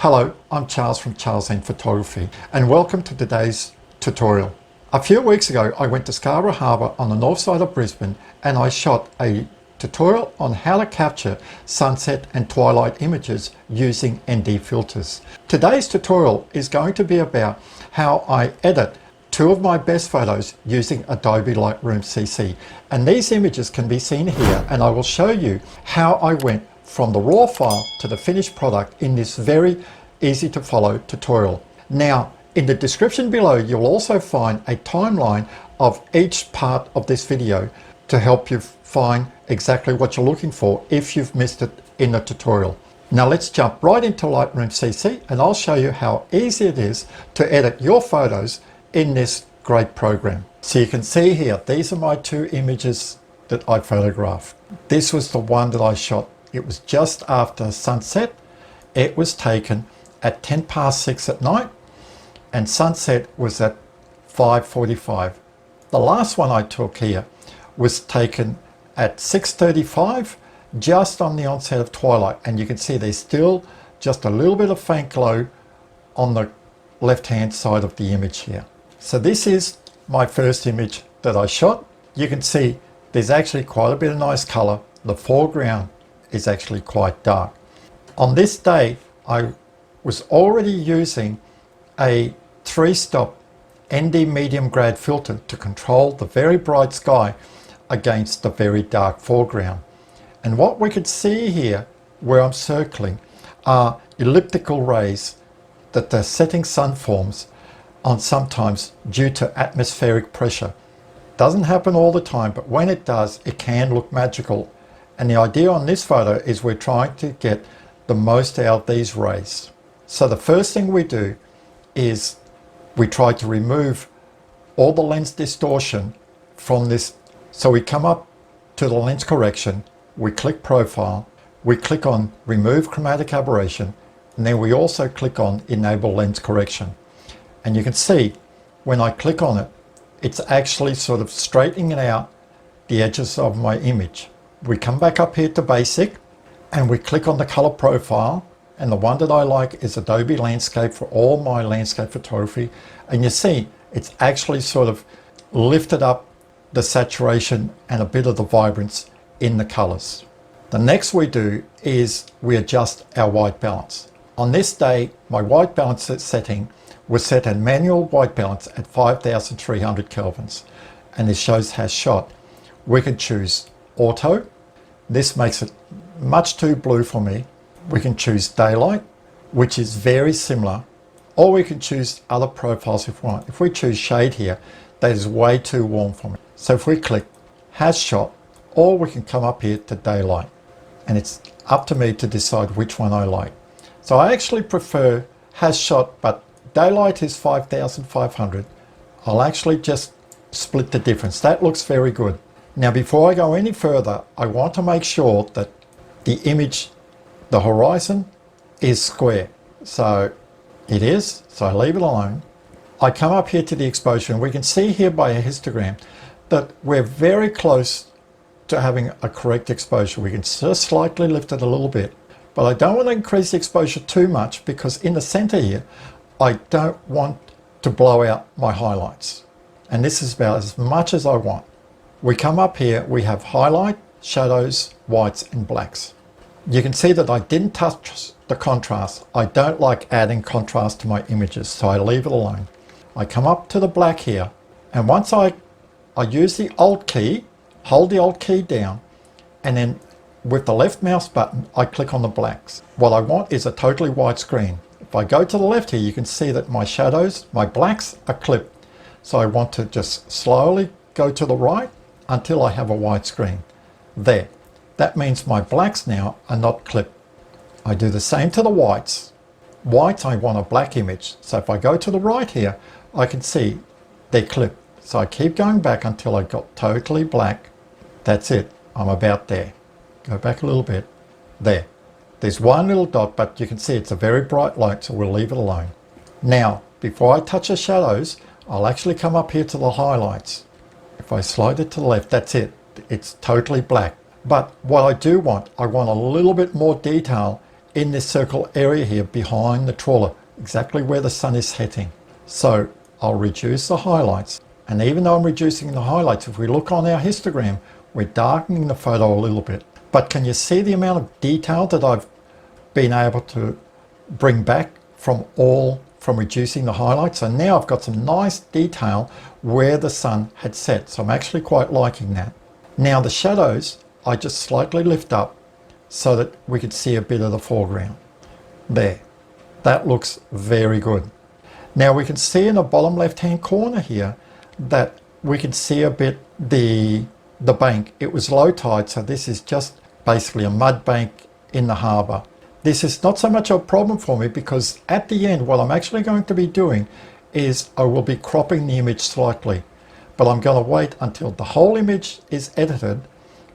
Hello, I'm Charles from Charles N Photography and welcome to today's tutorial. A few weeks ago I went to Scarborough Harbour on the north side of Brisbane and I shot a tutorial on how to capture sunset and twilight images using ND filters. Today's tutorial is going to be about how I edit two of my best photos using Adobe Lightroom CC, and these images can be seen here, and I will show you how I went from the raw file to the finished product in this very easy to follow tutorial. Now in the description below you'll also find a timeline of each part of this video to help you find exactly what you're looking for if you've missed it in the tutorial. Now let's jump right into Lightroom CC and I'll show you how easy it is to edit your photos in this great program. So you can see here, these are my two images that I photographed. This was the one that I shot. It was just after sunset. It was taken at 10 past 6 at night and sunset was at 5:45. The last one I took here was taken at 6:35, just on the onset of twilight, and you can see there's still just a little bit of faint glow on the left hand side of the image here. So this is my first image that I shot. You can see there's actually quite a bit of nice color. The foreground is actually quite dark. On this day I was already using a 3-stop ND medium grade filter to control the very bright sky against the very dark foreground. And what we could see here where I'm circling are elliptical rays that the setting sun forms on, sometimes due to atmospheric pressure. Doesn't happen all the time, but when it does it can look magical. And the idea on this photo is we're trying to get the most out of these rays. So the first thing we do is we try to remove all the lens distortion from this. So we come up to the lens correction, we click profile, we click on remove chromatic aberration, and then we also click on enable lens correction. And you can see when I click on it, it's actually sort of straightening out the edges of my image. We come back up here to basic and we click on the color profile, and the one that I like is Adobe Landscape for all my landscape photography, and you see it's actually sort of lifted up the saturation and a bit of the vibrance in the colors. The next we do is we adjust our white balance. On this day my white balance setting was set at manual white balance at 5300 kelvins, and this shows has shot. We can choose auto. This makes it much too blue for me. We can choose daylight, which is very similar, or we can choose other profiles if we want. If we choose shade here, that is way too warm for me. So if we click has shot, or we can come up here to daylight, and it's up to me to decide which one I like. So I actually prefer has shot, but daylight is 5500. I'll actually just split the difference. That looks very good. Now before I go any further, I want to make sure that the image, the horizon, is square. So it is, so I leave it alone. I come up here to the exposure and we can see here by a histogram that we're very close to having a correct exposure. We can just slightly lift it a little bit, but I don't want to increase the exposure too much because in the center here, I don't want to blow out my highlights. And this is about as much as I want. We come up here, we have highlight, shadows, whites and blacks. You can see that I didn't touch the contrast. I don't like adding contrast to my images, so I leave it alone. I come up to the black here, and once I use the Alt key, hold the Alt key down, and then with the left mouse button, I click on the blacks. What I want is a totally white screen. If I go to the left here, you can see that my shadows, my blacks are clipped. So I want to just slowly go to the right until I have a white screen. There. That means my blacks now are not clipped. I do the same to the whites. Whites, I want a black image. So if I go to the right here, I can see they're clipped. So I keep going back until I got totally black. That's it. I'm about there. Go back a little bit. There. There's one little dot, but you can see it's a very bright light, so we'll leave it alone. Now, before I touch the shadows, I'll actually come up here to the highlights. If I slide it to the left, that's it. It's totally black. But what I do want, I want a little bit more detail in this circle area here behind the trawler, exactly where the sun is setting. So I'll reduce the highlights. And even though I'm reducing the highlights, if we look on our histogram, we're darkening the photo a little bit. But can you see the amount of detail that I've been able to bring back from reducing the highlights? So now I've got some nice detail where the sun had set. So I'm actually quite liking that. Now the shadows, I just slightly lift up so that we could see a bit of the foreground. There, that looks very good. Now we can see in the bottom left hand corner here that we can see a bit the bank. It was low tide, so this is just basically a mud bank in the harbour. This is not so much a problem for me because at the end what I'm actually going to be doing is I will be cropping the image slightly, but I'm going to wait until the whole image is edited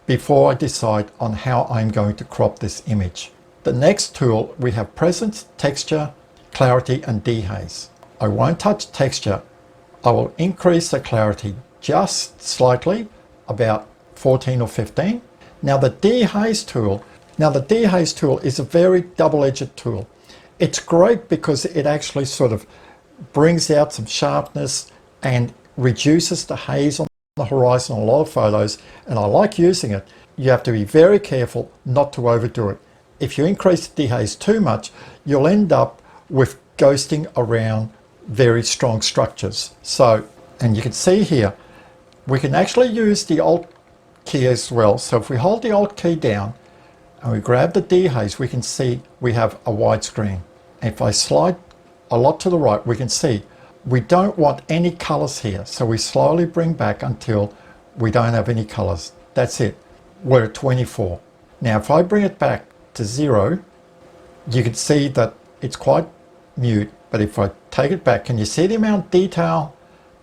before I decide on how I'm going to crop this image. The next tool, we have presence, texture, clarity and dehaze. I won't touch texture. I will increase the clarity just slightly, about 14 or 15. Now the dehaze tool is a very double-edged tool. It's great because it actually sort of brings out some sharpness and reduces the haze on the horizon on a lot of photos, and I like using it. You have to be very careful not to overdo it. If you increase the dehaze too much, you'll end up with ghosting around very strong structures. So, and you can see here, we can actually use the Alt key as well. So if we hold the Alt key down and we grab the dehaze, we can see we have a widescreen. If I slide a lot to the right, we can see we don't want any colors here. So we slowly bring back until we don't have any colors. That's it. We're at 24. Now if I bring it back to 0, you can see that it's quite mute. But if I take it back, can you see the amount of detail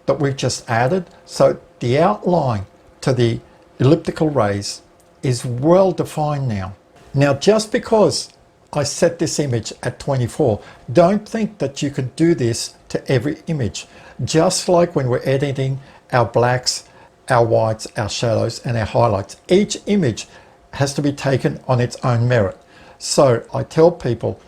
that we've just added? So the outline to the elliptical rays is well defined now. Now just because I set this image at 24, don't think that you can do this to every image. Just like when we're editing our blacks, our whites, our shadows and our highlights, each image has to be taken on its own merit. So I tell people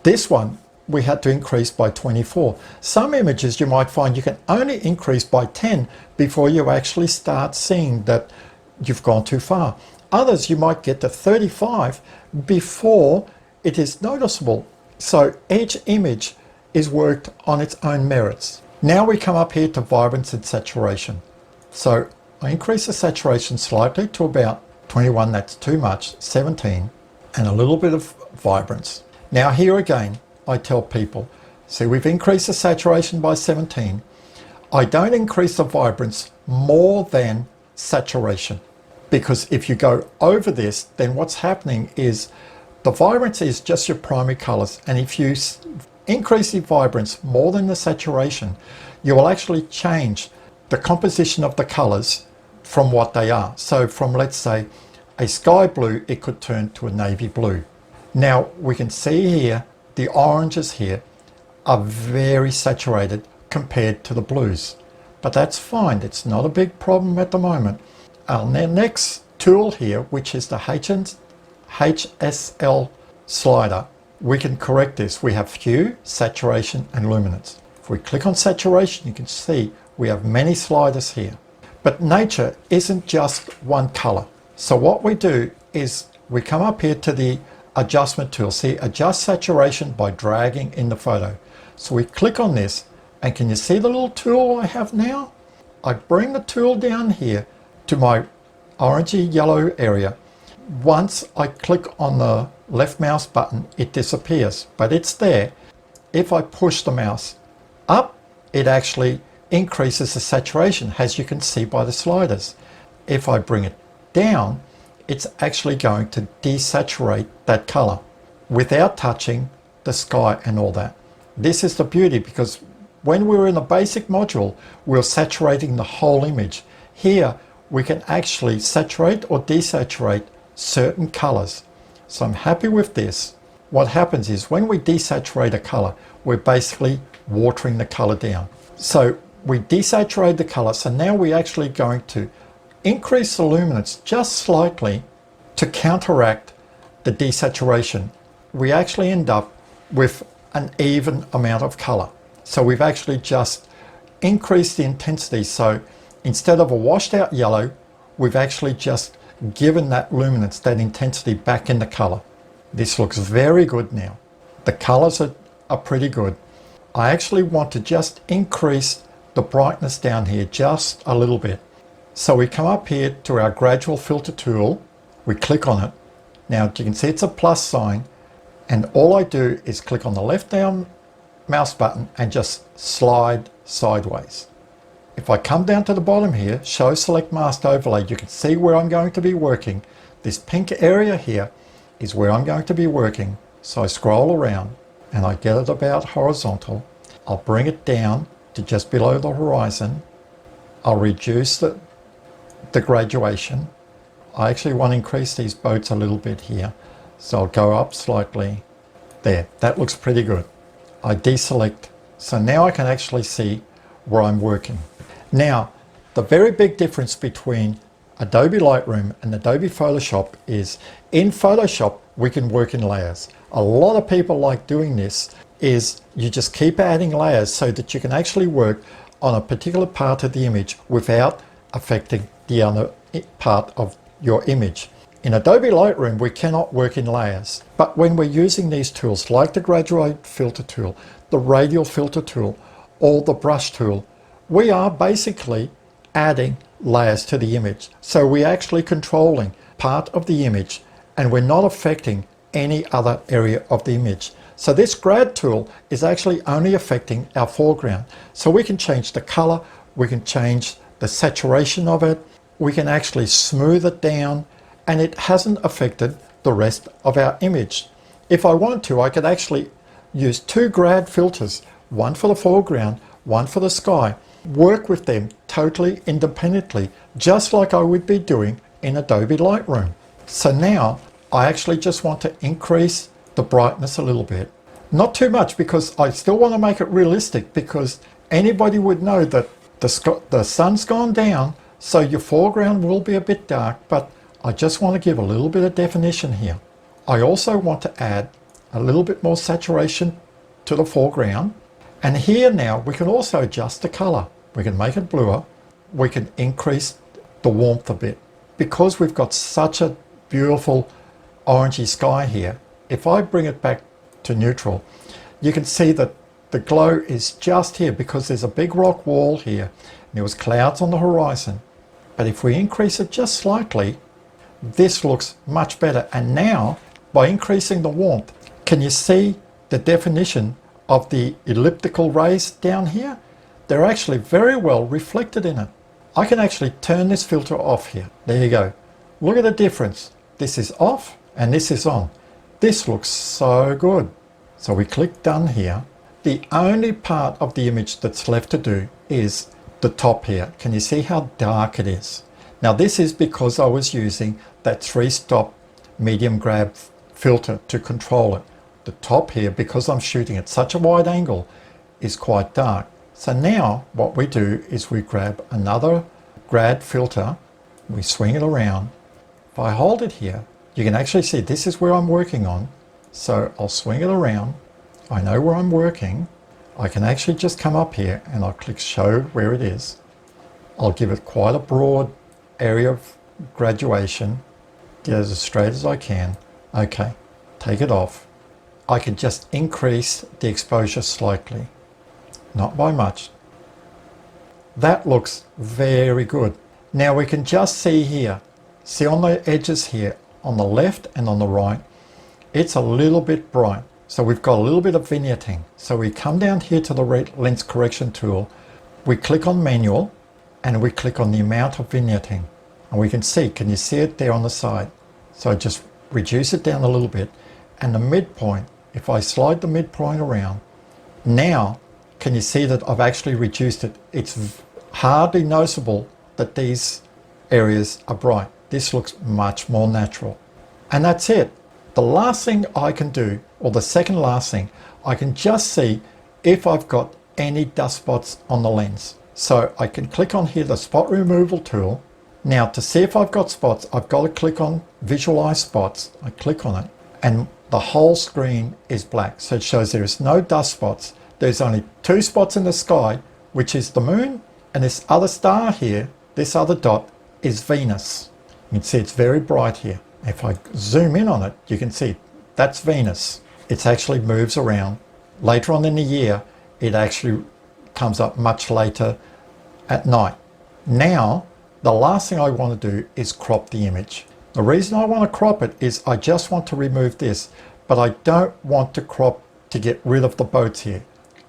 this one we had to increase by 24. Some images you might find you can only increase by 10 before you actually start seeing that you've gone too far. Others you might get to 35 before it is noticeable. So each image is worked on its own merits. Now we come up here to vibrance and saturation. So I increase the saturation slightly to about 21, that's too much, 17, and a little bit of vibrance. Now here again, I tell people, see, we've increased the saturation by 17. I don't increase the vibrance more than saturation, because if you go over this, then what's happening is the vibrance is just your primary colors, and if you increase the vibrance more than the saturation, you will actually change the composition of the colors from what they are. So from, let's say, a sky blue, it could turn to a navy blue. Now we can see here the oranges here are very saturated compared to the blues, but that's fine. It's not a big problem at the moment. Our next tool here, which is the HSL slider, we can correct this. We have hue, saturation and luminance. If we click on saturation, you can see we have many sliders here. But nature isn't just one color. So what we do is we come up here to the adjustment tool. See, adjust saturation by dragging in the photo. So we click on this, and can you see the little tool I have now? I bring the tool down here to my orangey yellow area. Once I click on the left mouse button, it disappears, but it's there. If I push the mouse up, it actually increases the saturation, as you can see by the sliders. If I bring it down, it's actually going to desaturate that color without touching the sky and all that. This is the beauty, because when we were in the basic module, we were saturating the whole image. Here, we can actually saturate or desaturate certain colors. So I'm happy with this. What happens is when we desaturate a color, we're basically watering the color down. So we desaturate the color. So now we're actually going to increase the luminance just slightly to counteract the desaturation. we actually end up with an even amount of color. So we've actually just increased the intensity. So instead of a washed out yellow, we've actually just given that luminance, that intensity back in the color. This looks very good now. The colors are pretty good. I actually want to just increase the brightness down here just a little bit. So we come up here to our gradual filter tool, we click on it. Now you can see it's a plus sign, and all I do is click on the left down mouse button and just slide sideways. If I come down to the bottom here, show select mask overlay, you can see where I'm going to be working. This pink area here is where I'm going to be working. So I scroll around and I get it about horizontal. I'll bring it down to just below the horizon. I'll reduce the graduation. I actually want to increase these boats a little bit here. So I'll go up slightly. There, that looks pretty good. I deselect. So now I can actually see where I'm working. Now, the very big difference between Adobe Lightroom and Adobe Photoshop is in Photoshop, we can work in layers. A lot of people like doing this is you just keep adding layers so that you can actually work on a particular part of the image without affecting the other part of your image. In Adobe Lightroom, we cannot work in layers, but when we're using these tools like the graduate filter tool, the radial filter tool, or the brush tool, we are basically adding layers to the image. So we're actually controlling part of the image and we're not affecting any other area of the image. So this grad tool is actually only affecting our foreground. So we can change the color, we can change the saturation of it, we can actually smooth it down, and it hasn't affected the rest of our image. If I want to, I could actually use two grad filters, one for the foreground, one for the sky, work with them totally independently, just like I would be doing in Adobe Lightroom. So now I actually just want to increase the brightness a little bit. Not too much, because I still want to make it realistic, because anybody would know that the sun's gone down, so your foreground will be a bit dark, but I just want to give a little bit of definition here. I also want to add a little bit more saturation to the foreground. And here now we can also adjust the color. We can make it bluer. We can increase the warmth a bit. Because we've got such a beautiful orangey sky here, if I bring it back to neutral, you can see that the glow is just here because there's a big rock wall here and there was clouds on the horizon. But if we increase it just slightly, this looks much better. And now, by increasing the warmth, can you see the definition of the elliptical rays down here? They're actually very well reflected in it. I can actually turn this filter off here. There you go. Look at the difference. This is off and this is on. This looks so good. So we click done here. The only part of the image that's left to do is the top here. Can you see how dark it is? Now this is because I was using that 3-stop medium grab filter to control it. The top here, because I'm shooting at such a wide angle, is quite dark. So now what we do is we grab another grad filter, we swing it around. If I hold it here, you can actually see this is where I'm working on. So I'll swing it around. I know where I'm working. I can actually just come up here and I'll click show where it is. I'll give it quite a broad area of graduation. Get it as straight as I can. Okay, take it off. I can just increase the exposure slightly, not by much. That looks very good. Now we can just see here, see on the edges here, on the left and on the right, it's a little bit bright. So we've got a little bit of vignetting. So we come down here to the lens correction tool, we click on manual and we click on the amount of vignetting. And we can see, can you see it there on the side? So I just reduce it down a little bit, and the midpoint, if I slide the midpoint around, now can you see that I've actually reduced it? It's hardly noticeable that these areas are bright. This looks much more natural. And that's it. The last thing I can do, or the second last thing, I can just see if I've got any dust spots on the lens. So I can click on here the spot removal tool. Now to see if I've got spots, I've got to click on visualize spots. I click on it, and the whole screen is black. So it shows there is no dust spots. There's only two spots in the sky, which is the moon, and this other star here, this other dot, is Venus. You can see it's very bright here. If I zoom in on it, you can see that's Venus. It actually moves around. Later on in the year, it actually comes up much later at night. Now, the last thing I want to do is crop the image. The reason I want to crop it is I just want to remove this, but I don't want to crop to get rid of the boats here.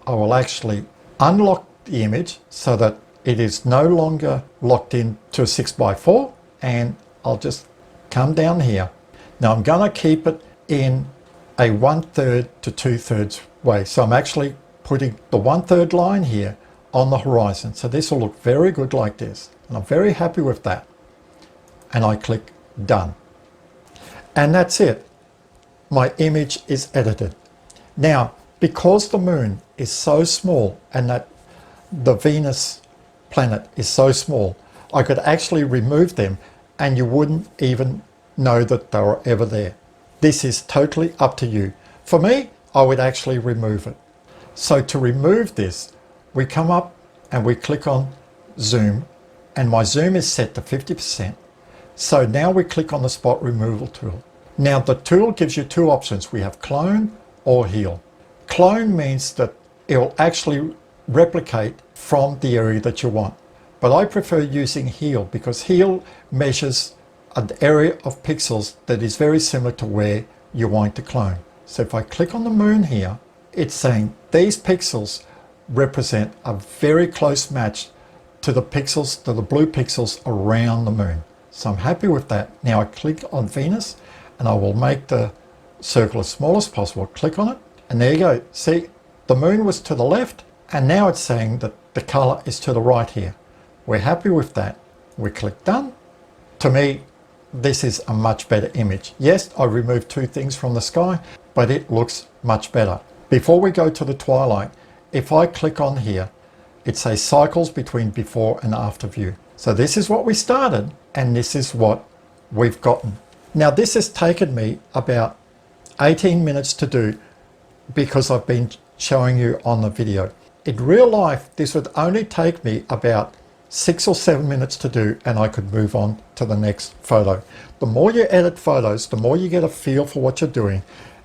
I will actually unlock the image so that it is no longer locked in to a 6x4, and I'll just come down here. Now I'm going to keep it in a 1/3 to 2/3 way. So I'm actually putting the 1/3 line here on the horizon. So this will look very good like this. And I'm very happy with that. And I click done. And that's it. My image is edited. Now, because the moon is so small and that the Venus planet is so small, I could actually remove them and you wouldn't even know that they were ever there. This is totally up to you. For me, I would actually remove it. So to remove this, we come up and we click on zoom, and my zoom is set to 50%. So now we click on the spot removal tool. Now the tool gives you two options. We have clone or heal. Clone means that it will actually replicate from the area that you want. But I prefer using heal because heal measures an area of pixels that is very similar to where you want to clone. So if I click on the moon here, it's saying these pixels represent a very close match to the pixels, to the blue pixels around the moon. So I'm happy with that. Now I click on Venus and I will make the circle as small as possible. Click on it and there you go. See, the moon was to the left and now it's saying that the color is to the right here. We're happy with that. We click done. To me, this is a much better image. Yes, I removed two things from the sky, but it looks much better. Before we go to the twilight, if I click on here, it says cycles between before and after view. So this is what we started and this is what we've gotten. Now this has taken me about 18 minutes to do because I've been showing you on the video. In real life, this would only take me about 6 or 7 minutes to do and I could move on to the next photo. The more you edit photos, the more you get a feel for what you're doing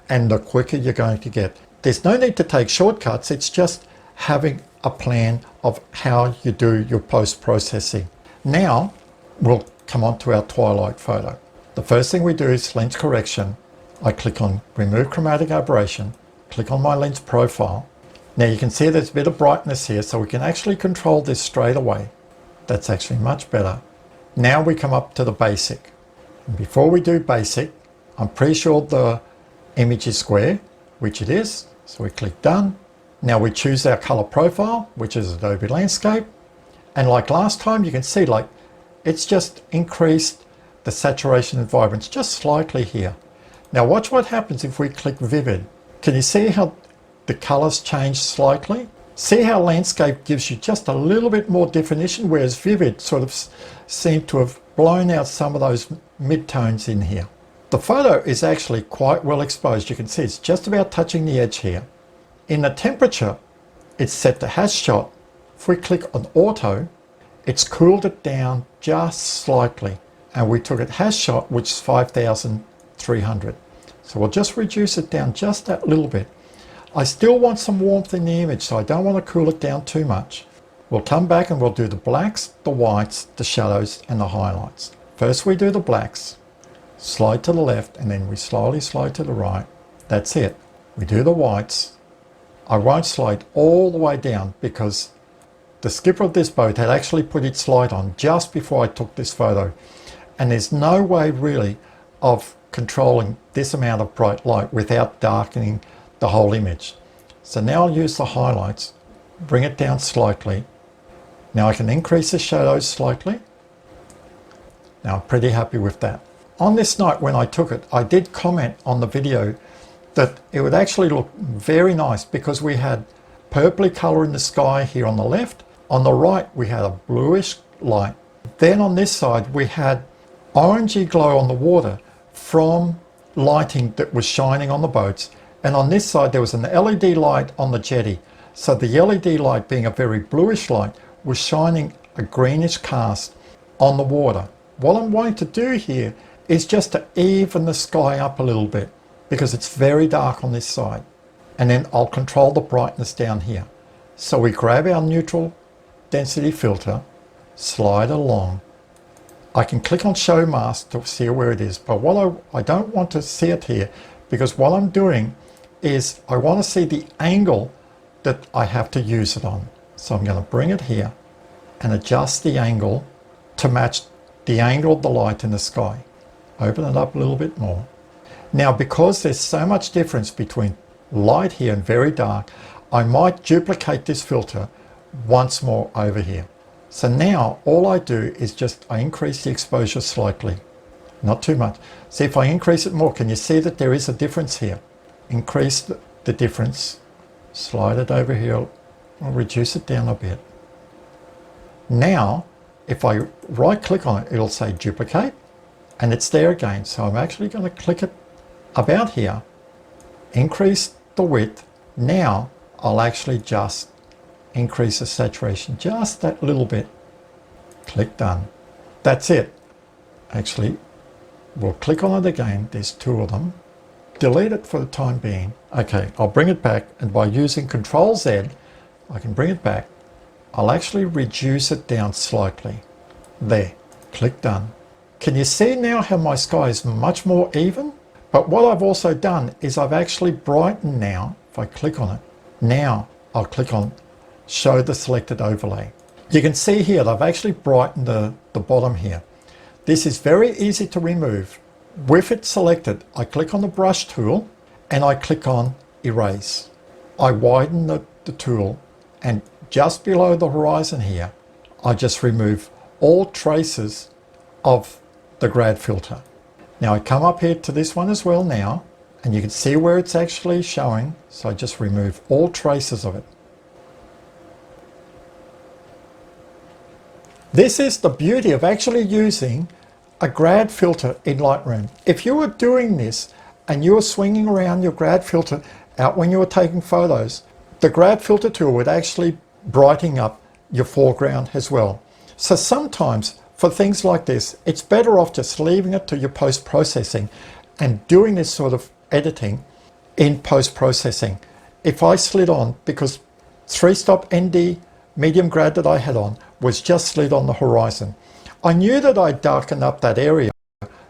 and the quicker you're going to get. There's no need to take shortcuts, it's just having a plan of how you do your post-processing. Now we'll come on to our twilight photo. The first thing we do is lens correction. I click on remove chromatic aberration, click on my lens profile. Now you can see there's a bit of brightness here, so we can actually control this straight away. That's actually much better. Now we come up to the basic. And before we do basic, I'm pretty sure the image is square, which it is. So we click done. Now we choose our color profile, which is Adobe Landscape. And like last time, you can see like it's just increased the saturation and vibrance just slightly here. Now watch what happens if we click vivid. Can you see how the colors change slightly? See how landscape gives you just a little bit more definition, whereas vivid sort of seemed to have blown out some of those mid-tones in here. The photo is actually quite well exposed. You can see it's just about touching the edge here. In the temperature, it's set to hash shot. If we click on auto, it's cooled it down just slightly. And we took it hash shot, which is 5,300. So we'll just reduce it down just that little bit. I still want some warmth in the image, so I don't want to cool it down too much. We'll come back and we'll do the blacks, the whites, the shadows, and the highlights. First we do the blacks, slide to the left, and then we slowly slide to the right. That's it. We do the whites. I won't slide all the way down because the skipper of this boat had actually put its slide on just before I took this photo. And there's no way really of controlling this amount of bright light without darkening the whole image. So now I'll use the highlights, bring it down slightly. Now I can increase the shadows slightly. Now I'm pretty happy with that. On this night when I took it, I did comment on the video that it would actually look very nice because we had purpley color in the sky here on the left. On the right we had a bluish light. Then on this side we had orangey glow on the water from lighting that was shining on the boats, and on this side there was an LED light on the jetty. So the LED light, being a very bluish light, was shining a greenish cast on the water. What I'm wanting to do here is just to even the sky up a little bit because it's very dark on this side. And then I'll control the brightness down here. So we grab our neutral density filter, slide along. I can click on show mask to see where it is, but what I don't want to see it here, because what I'm doing is I want to see the angle that I have to use it on. So I'm going to bring it here and adjust the angle to match the angle of the light in the sky. Open it up a little bit more. Now, because there's so much difference between light here and very dark, I might duplicate this filter once more over here. So now all I do is I increase the exposure slightly, not too much. See, if I increase it more, can you see that there is a difference here? Increase the difference, slide it over here, I'll reduce it down a bit. Now, if I right click on it, it'll say duplicate, and it's there again. So I'm actually going to click it about here, increase the width. Now I'll actually just increase the saturation just that little bit. Click done. That's it. Actually, we'll click on it again. There's two of them. Delete it for the time being. Okay, I'll bring it back, and by using Control Z, I can bring it back. I'll actually reduce it down slightly. There, click done. Can you see now how my sky is much more even? But what I've also done is I've actually brightened now. If I click on it, now I'll click on show the selected overlay. You can see here that I've actually brightened the bottom here. This is very easy to remove. With it selected, I click on the brush tool and I click on erase. I widen the tool, and just below the horizon here, I just remove all traces of the grad filter. Now I come up here to this one as well now, and you can see where it's actually showing. So I just remove all traces of it. This is the beauty of actually using a grad filter in Lightroom. If you were doing this and you were swinging around your grad filter out when you were taking photos, the grad filter tool would actually brighten up your foreground as well. So sometimes for things like this, it's better off just leaving it to your post-processing and doing this sort of editing in post-processing. If I slid on, because 3-stop ND medium grad that I had on was just slid on the horizon, I knew that I'd darken up that area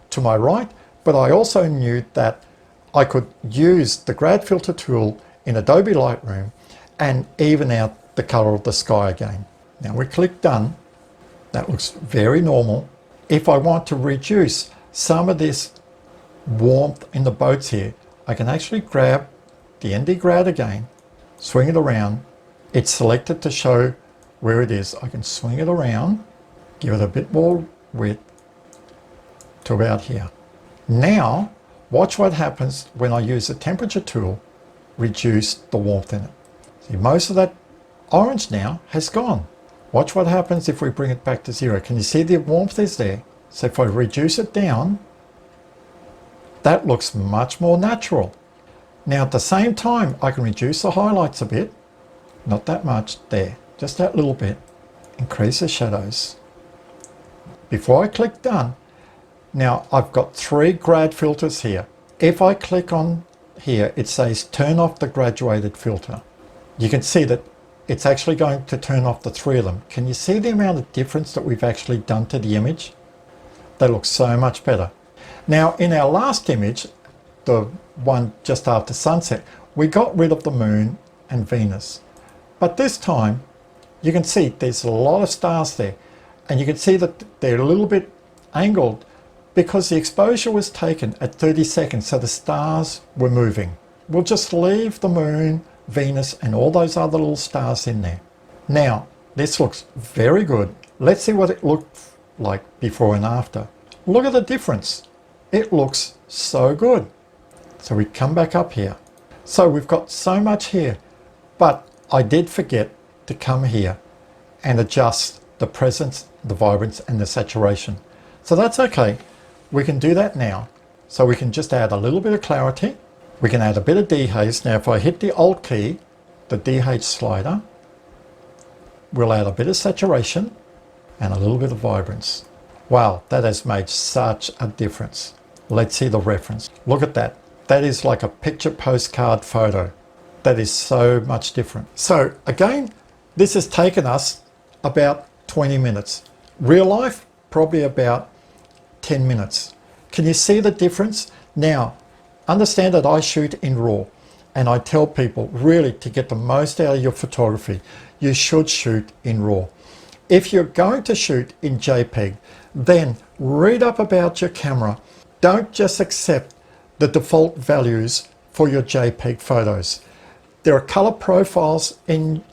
to my right, but I also knew that I could use the grad filter tool in Adobe Lightroom and even out the color of the sky again. Now we click done. That looks very normal. If I want to reduce some of this warmth in the boats here, I can actually grab the ND grad again, swing it around. It's selected to show where it is. I can swing it around, give it a bit more width to about here. Now, watch what happens when I use the temperature tool, reduce the warmth in it. See, most of that orange now has gone. Watch what happens if we bring it back to 0. Can you see the warmth is there? So if I reduce it down, that looks much more natural. Now at the same time, I can reduce the highlights a bit. Not that much, there, just that little bit. Increase the shadows. Before I click done, now I've got 3 grad filters here. If I click on here, it says turn off the graduated filter. You can see that it's actually going to turn off the 3 of them. Can you see the amount of difference that we've actually done to the image? They look so much better. Now in our last image, the one just after sunset, we got rid of the moon and Venus. But this time, you can see there's a lot of stars there. And you can see that they're a little bit angled because the exposure was taken at 30 seconds, so the stars were moving. We'll just leave the moon, Venus, and all those other little stars in there. Now, this looks very good. Let's see what it looked like before and after. Look at the difference. It looks so good. So we come back up here. So we've got so much here, but I did forget to come here and adjust the presence, the vibrance, and the saturation. So that's okay. We can do that now. So we can just add a little bit of clarity. We can add a bit of dehaze. Now if I hit the Alt key, the dehaze slider, we'll add a bit of saturation and a little bit of vibrance. Wow, that has made such a difference. Let's see the reference. Look at that. That is like a picture postcard photo. That is so much different. So again, this has taken us about 20 minutes. Real life, probably about 10 minutes. Can you see the difference? Now, understand that I shoot in RAW, and I tell people really to get the most out of your photography, you should shoot in RAW. If you're going to shoot in JPEG, then read up about your camera. Don't just accept the default values for your JPEG photos. There are color profiles in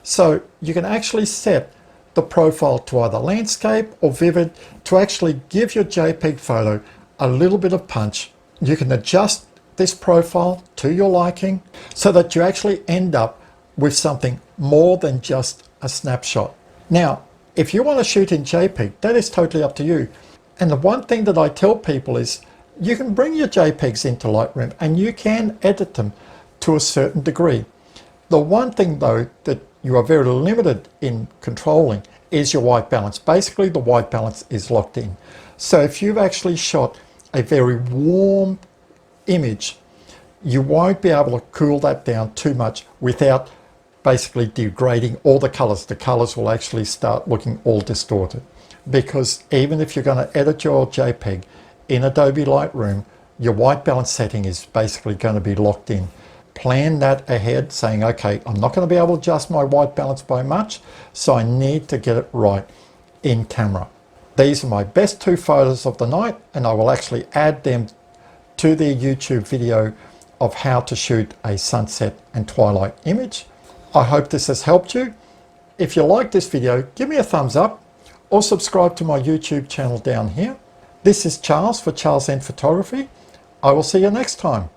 so you can actually set the profile to either landscape or vivid to actually give your JPEG photo a little bit of punch. You can adjust this profile to your liking so that you actually end up with something more than just a snapshot. Now, if you want to shoot in JPEG, that is totally up to you. And the one thing that I tell people is you can bring your JPEGs into Lightroom and you can edit them to a certain degree. The one thing though that you are very limited in controlling is your white balance. Basically the white balance is locked in. So if you've actually shot a very warm image, you won't be able to cool that down too much without basically degrading all the colors. The colors will actually start looking all distorted. Because even if you're going to edit your JPEG in Adobe Lightroom, your white balance setting is basically going to be locked in. Plan that ahead, saying, okay, I'm not going to be able to adjust my white balance by much, so I need to get it right in camera. These are my best 2 photos of the night, and I will actually add them to the YouTube video of how to shoot a sunset and twilight image. I hope this has helped you. If you like this video, give me a thumbs up or subscribe to my YouTube channel down here. This is Charles for Charles N Photography. I will see you next time.